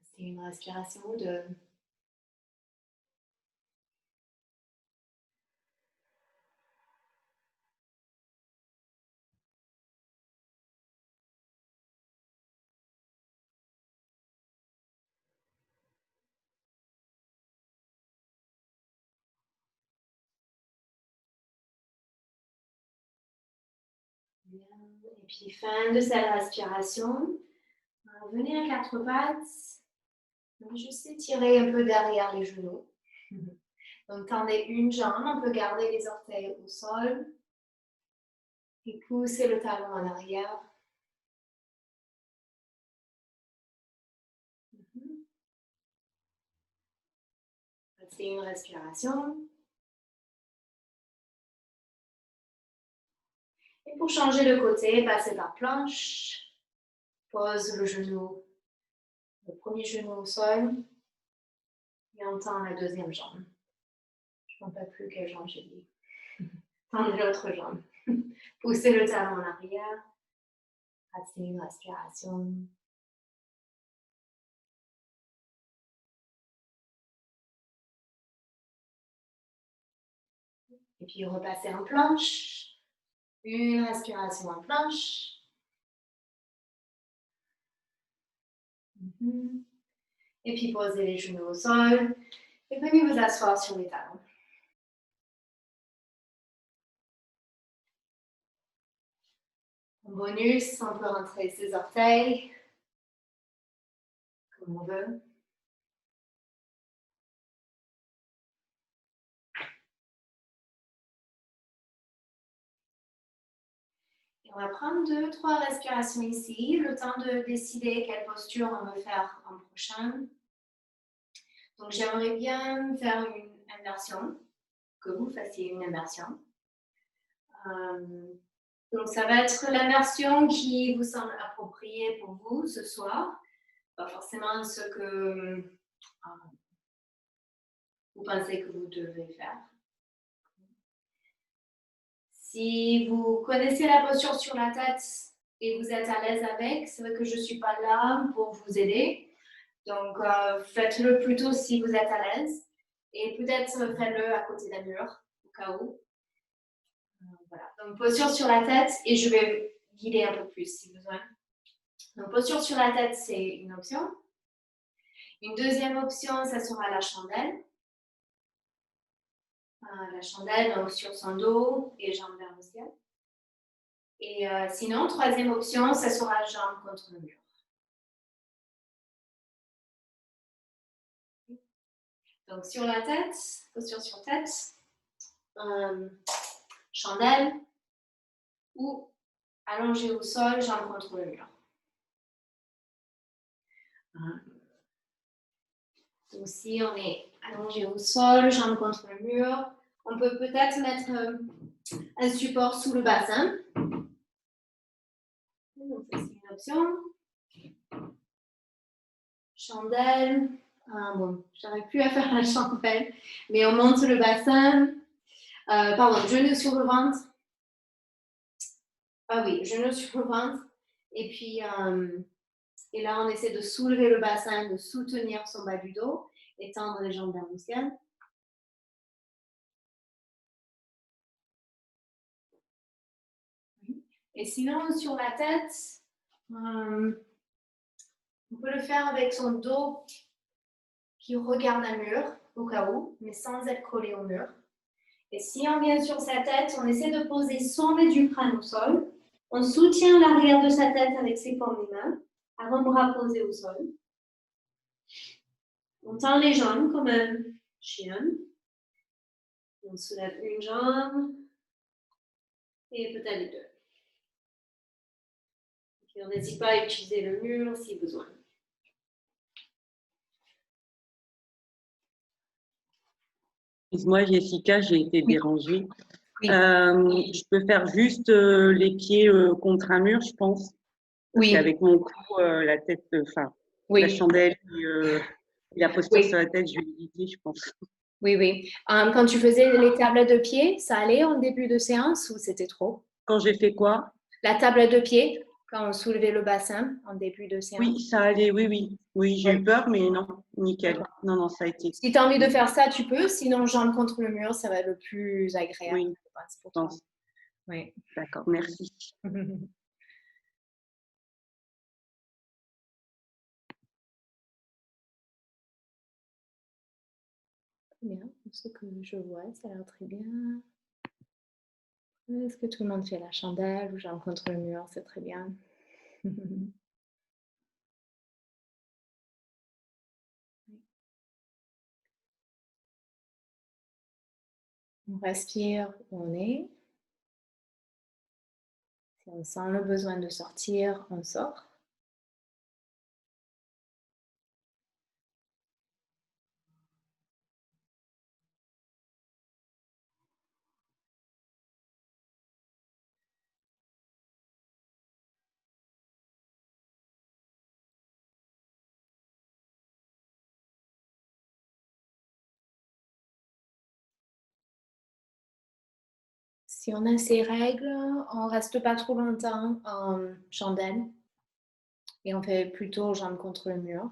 Speaker 1: C'est une respiration de. Bien. Et puis, fin de cette respiration. Revenez à quatre pattes. Donc, juste étirer un peu derrière les genoux. Donc, tendez une jambe, on peut garder les orteils au sol. Et poussez le talon en arrière. Restez une respiration. Et pour changer de côté, passez par planche. Pose le genou, le premier genou au sol. Et on tend la deuxième jambe. Je ne sais pas plus quelle jambe j'ai dit. Tendez l'autre jambe. Poussez le talon en arrière. Restez une respiration. Et puis repassez en planche. Une respiration en planche. Et puis posez les genoux au sol. Et venez vous asseoir sur les talons. En bonus, on peut rentrer ses orteils comme on veut. Et on va prendre 2-3 respirations ici, le temps de décider quelle posture on veut faire en prochain. Donc j'aimerais bien faire une immersion, que vous fassiez une immersion. Donc ça va être l'immersion qui vous semble appropriée pour vous ce soir, pas forcément ce que vous pensez que vous devez faire. Si vous connaissez la posture sur la tête et vous êtes à l'aise avec, c'est vrai que je ne suis pas là pour vous aider. Donc, faites-le plutôt si vous êtes à l'aise. Et peut-être faites-le à côté d'un mur, au cas où. Voilà. Donc, posture sur la tête et je vais guider un peu plus si besoin. Donc, posture sur la tête, c'est une option. Une deuxième option, ça sera la chandelle. La chandelle, donc sur son dos et jambes vers le ciel. Et sinon, troisième option, ça sera jambes contre le mur. Donc, sur la tête, posture sur tête, chandelle ou allongé au sol, jambes contre le mur. Donc, si on est allongé au sol, jambes contre le mur, on peut peut-être mettre un support sous le bassin. Donc, ça, c'est une option. Chandelle. Bon, j'arrive plus à faire la chandelle, mais on monte le bassin. Pardon, genoux sur le ventre. Ah oui, genoux sur le ventre. Et puis, et là, on essaie de soulever le bassin, de soutenir son bas du dos et tendre les jambes vers le ciel. Et sinon, sur la tête, on peut le faire avec son dos qui regarde un mur, au cas où, mais sans être collé au mur. Et si on vient sur sa tête, on essaie de poser son nez du crâne au sol. On soutient l'arrière de sa tête avec ses paumes des mains, avant-bras posés au sol. On tend les jambes comme un chien. On soulève une jambe et peut-être les deux. Et on n'hésite pas à utiliser le mur si besoin.
Speaker 2: Excuse-moi, Jessica, j'ai été dérangée.
Speaker 3: Oui.
Speaker 2: Je peux faire juste les pieds contre un mur, je pense. Parce
Speaker 3: Oui.
Speaker 2: qu'avec mon cou, la tête, enfin,
Speaker 3: Oui.
Speaker 2: la chandelle et la posture
Speaker 3: Oui.
Speaker 2: sur la tête, je vais l'éviter, je pense.
Speaker 3: Oui, oui. Quand tu faisais les tables de pied, ça allait en début de séance ou c'était trop?
Speaker 2: Quand j'ai fait quoi?
Speaker 3: La table de pied, quand on soulevait le bassin en début de séance?
Speaker 2: Oui, ça allait, oui, oui. Oui, j'ai eu peur, mais non, nickel.
Speaker 3: D'accord.
Speaker 2: Non, non, ça a été.
Speaker 3: Si tu as envie de faire ça, tu peux. Sinon, jambes contre le mur, ça va être le plus agréable.
Speaker 2: Oui,
Speaker 3: pour
Speaker 2: je pense.
Speaker 3: toi. Oui.
Speaker 2: D'accord, merci.
Speaker 3: Bien, ce que je vois, ça a l'air très bien. Est-ce que tout le monde fait la chandelle ou jambes contre le mur? C'est très bien. On respire où on est. Si on sent le besoin de sortir, on sort. Si on a ces règles, on ne reste pas trop longtemps en chandelle et on fait plutôt jambes contre le mur.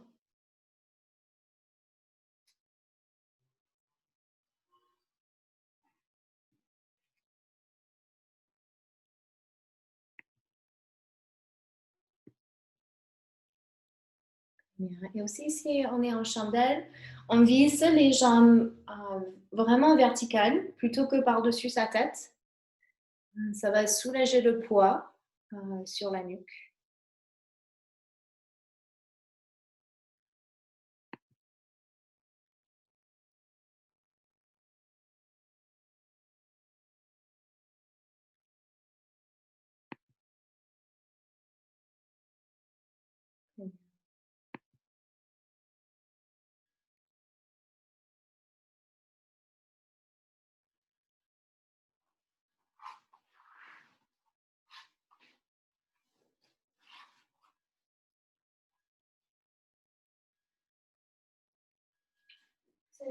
Speaker 3: Et aussi, si on est en chandelle, on vise les jambes vraiment verticales plutôt que par-dessus sa tête. Ça va soulager le poids sur la nuque.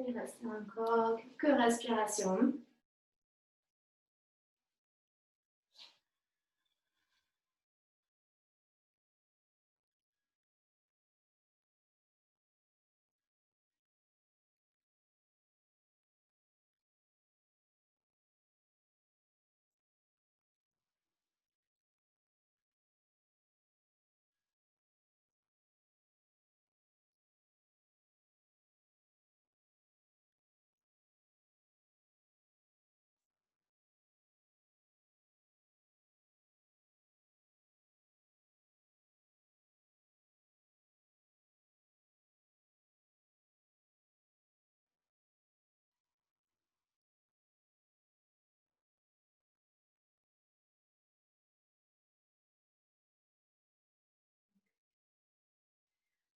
Speaker 3: Il reste encore quelques respirations.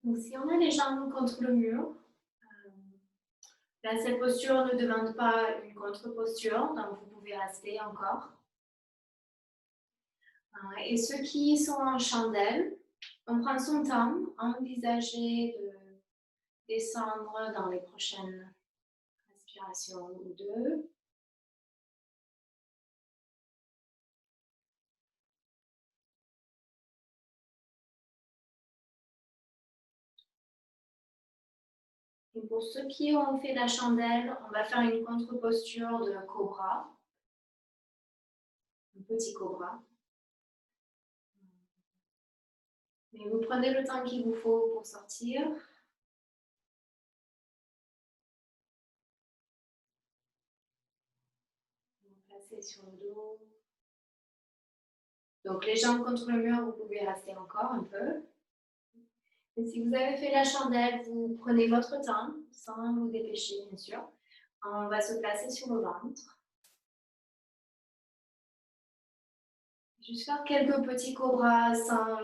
Speaker 3: Donc, si on a les jambes contre le mur, là, cette posture ne demande pas une contre-posture, donc vous pouvez rester encore. Et ceux qui sont en chandelle, on prend son temps, envisagez de descendre dans les prochaines respirations ou deux. Et pour ceux qui ont fait la chandelle, on va faire une contre-posture de cobra, un petit cobra. Mais vous prenez le temps qu'il vous faut pour sortir. Vous placez sur le dos. Donc les jambes contre le mur, vous pouvez rester encore un peu. Et si vous avez fait la chandelle, vous prenez votre temps, sans vous dépêcher bien sûr. On va se placer sur le ventre. Juste faire quelques petits cobras sans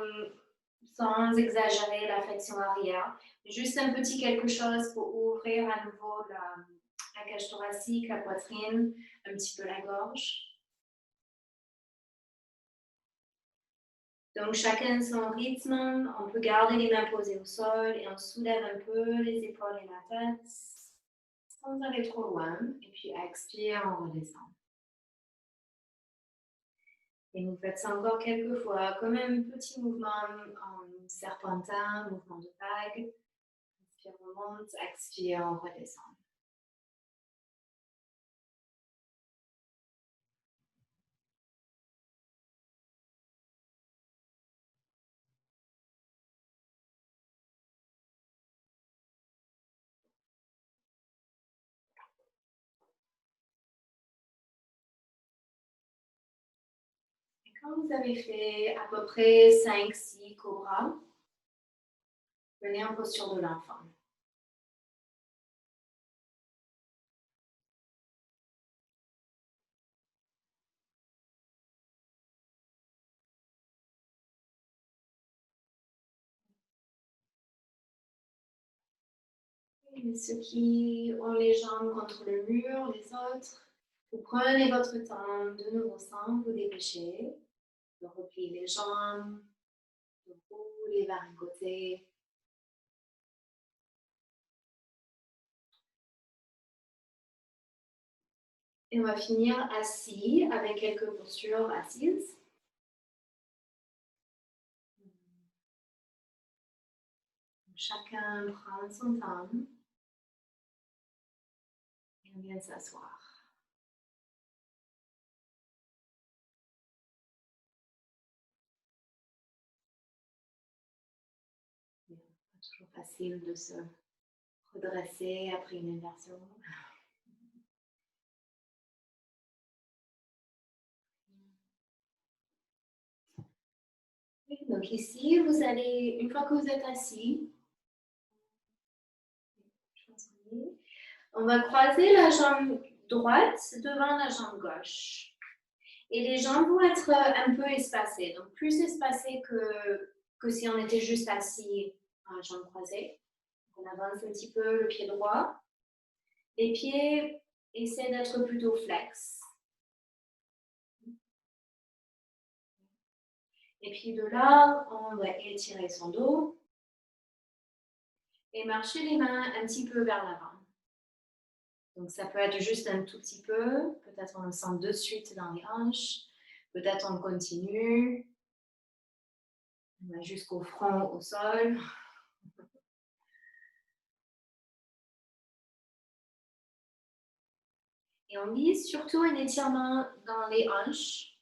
Speaker 3: exagérer la flexion arrière. Juste un petit quelque chose pour ouvrir à nouveau la cage thoracique, la poitrine, un petit peu la gorge. Donc chacun son rythme, on peut garder les mains posées au sol et on soulève un peu les épaules et la tête sans aller trop loin. Et puis expire, on redescend. Et vous faites ça encore quelques fois, comme un petit mouvement en serpentin, mouvement de vague. Inspire, on monte, expire, on redescend. Et quand vous avez fait à peu près 5-6 cobras, venez en posture de l'enfant. Et ceux qui ont les jambes contre le mur, les autres, vous prenez votre temps de nouveau sans vous dépêcher. De replier les jambes, de rouler vers un côté. Et on va finir assis avec quelques postures assises. Chacun prend son temps et on vient s'asseoir. C'est pas toujours facile de se redresser après une inversion. Donc ici, vous allez, une fois que vous êtes assis, on va croiser la jambe droite devant la jambe gauche. Et les jambes vont être un peu espacées, donc plus espacées que si on était juste assis à jambes croisées. On avance un petit peu le pied droit. Les pieds essaient d'être plutôt flex. Et puis de là, on va étirer son dos et marcher les mains un petit peu vers l'avant. Donc ça peut être juste un tout petit peu, peut-être on le sent de suite dans les hanches, peut-être on continue, on va jusqu'au front, au sol. Et on vise surtout un étirement dans les hanches.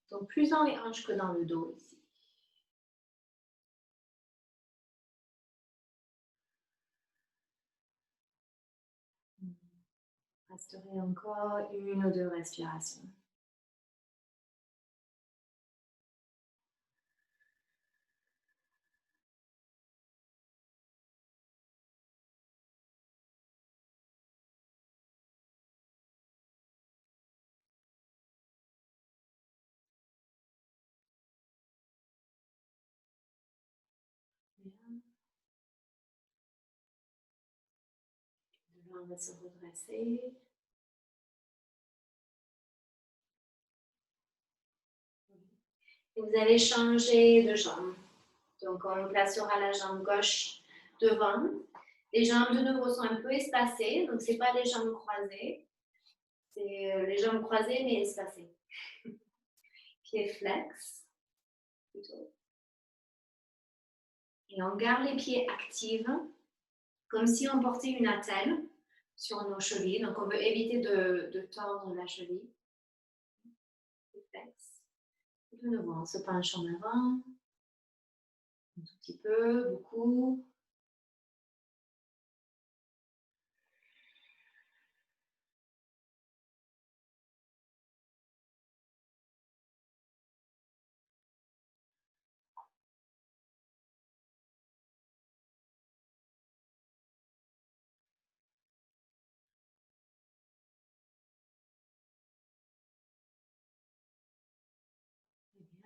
Speaker 3: Donc plus dans les hanches que dans le dos ici. Resterai encore une ou deux respirations.
Speaker 1: bien. De là, on va se redresser. Et vous allez changer de jambe. Donc, on placera la jambe gauche devant. Les jambes de nouveau sont un peu espacées, donc ce n'est pas les jambes croisées. C'est les jambes croisées mais espacées. Pieds flex, plutôt. Et on garde les pieds actifs, comme si on portait une attelle sur nos chevilles. Donc, on veut éviter de tordre la cheville. Flex. De nouveau, on se penche en avant. Un tout petit peu, beaucoup.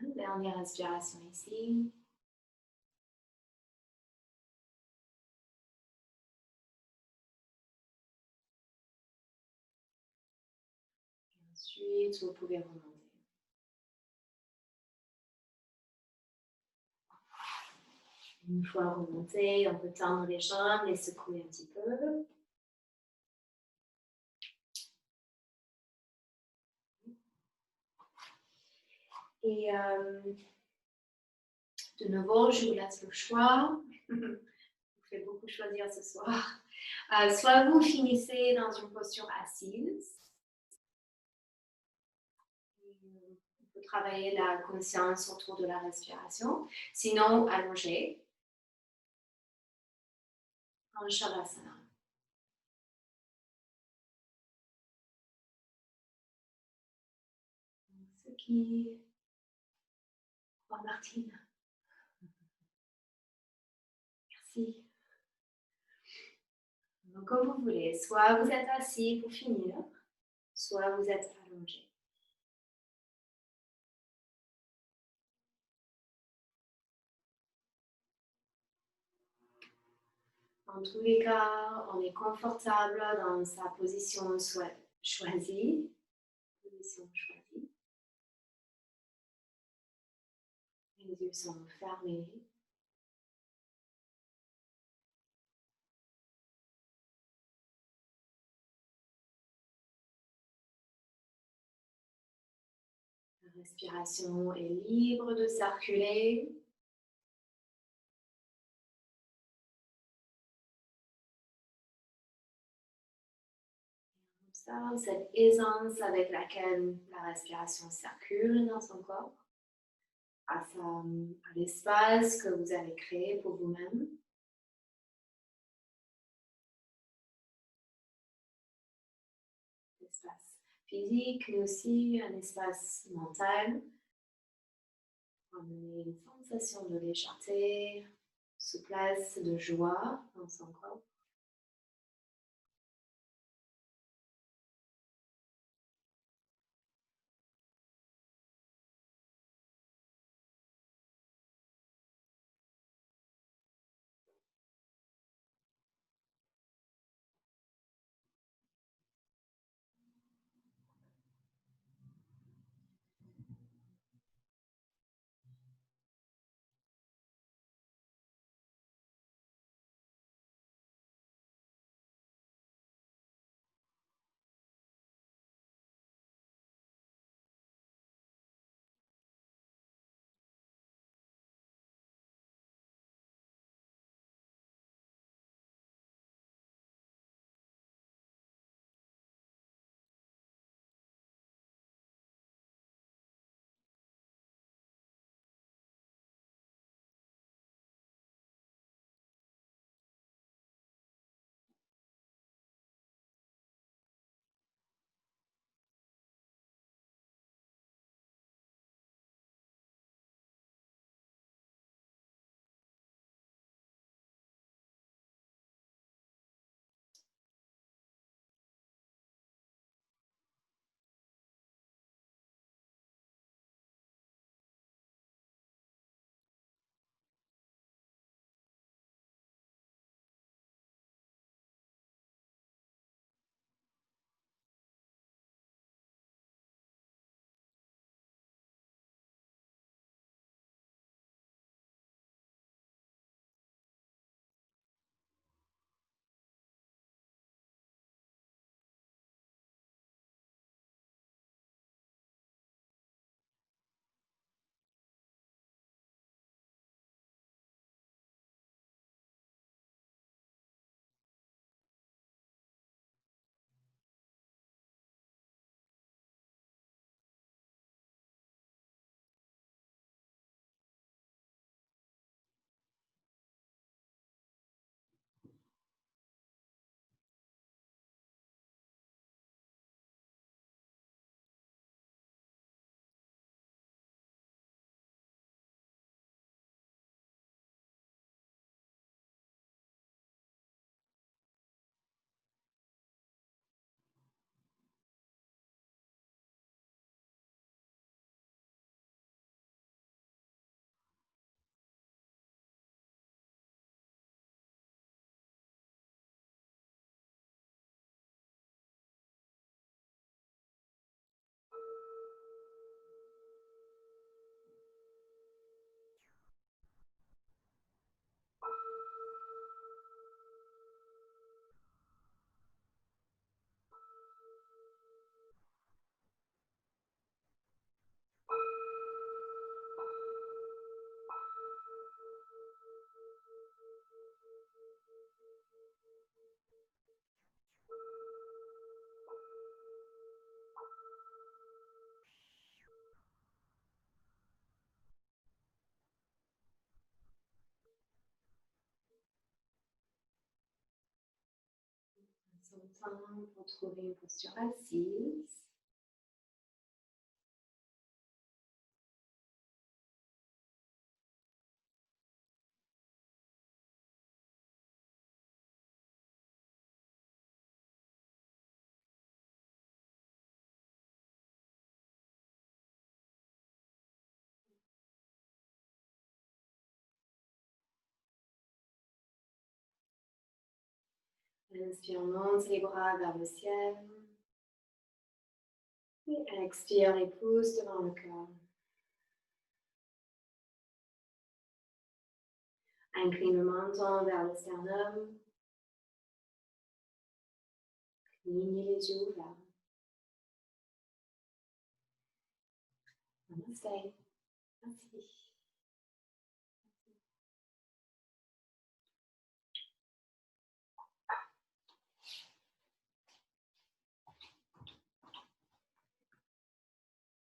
Speaker 1: Bien. Dernière inspiration ici. Ensuite, vous pouvez remonter. Une fois remonté, on peut tendre les jambes, les secouer un petit peu. Et de nouveau, je vous laisse le choix. Je vous fais beaucoup choisir ce soir. Soit vous finissez dans une posture assise. On peut travailler la conscience autour de la respiration. Sinon, allongé en Shavasana. Ce qui... Oh, Martine. Merci. Donc, comme vous voulez, soit vous êtes assis pour finir, soit vous êtes allongé. En tous les cas, on est confortable dans sa position choisie. Les yeux sont fermés. La respiration est libre de circuler. Comme ça, cette aisance avec laquelle la respiration circule dans son corps, à l'espace que vous avez créé pour vous-même. Espace physique, mais aussi un espace mental. Amener une sensation de légèreté, souplesse, de joie dans son corps. son temps pour trouver une posture assise. Inspire, on monte les bras vers le ciel. Et expire les pouces devant le corps. Incline le menton vers le sternum. Clignez les yeux ouverts. Namaste. Merci.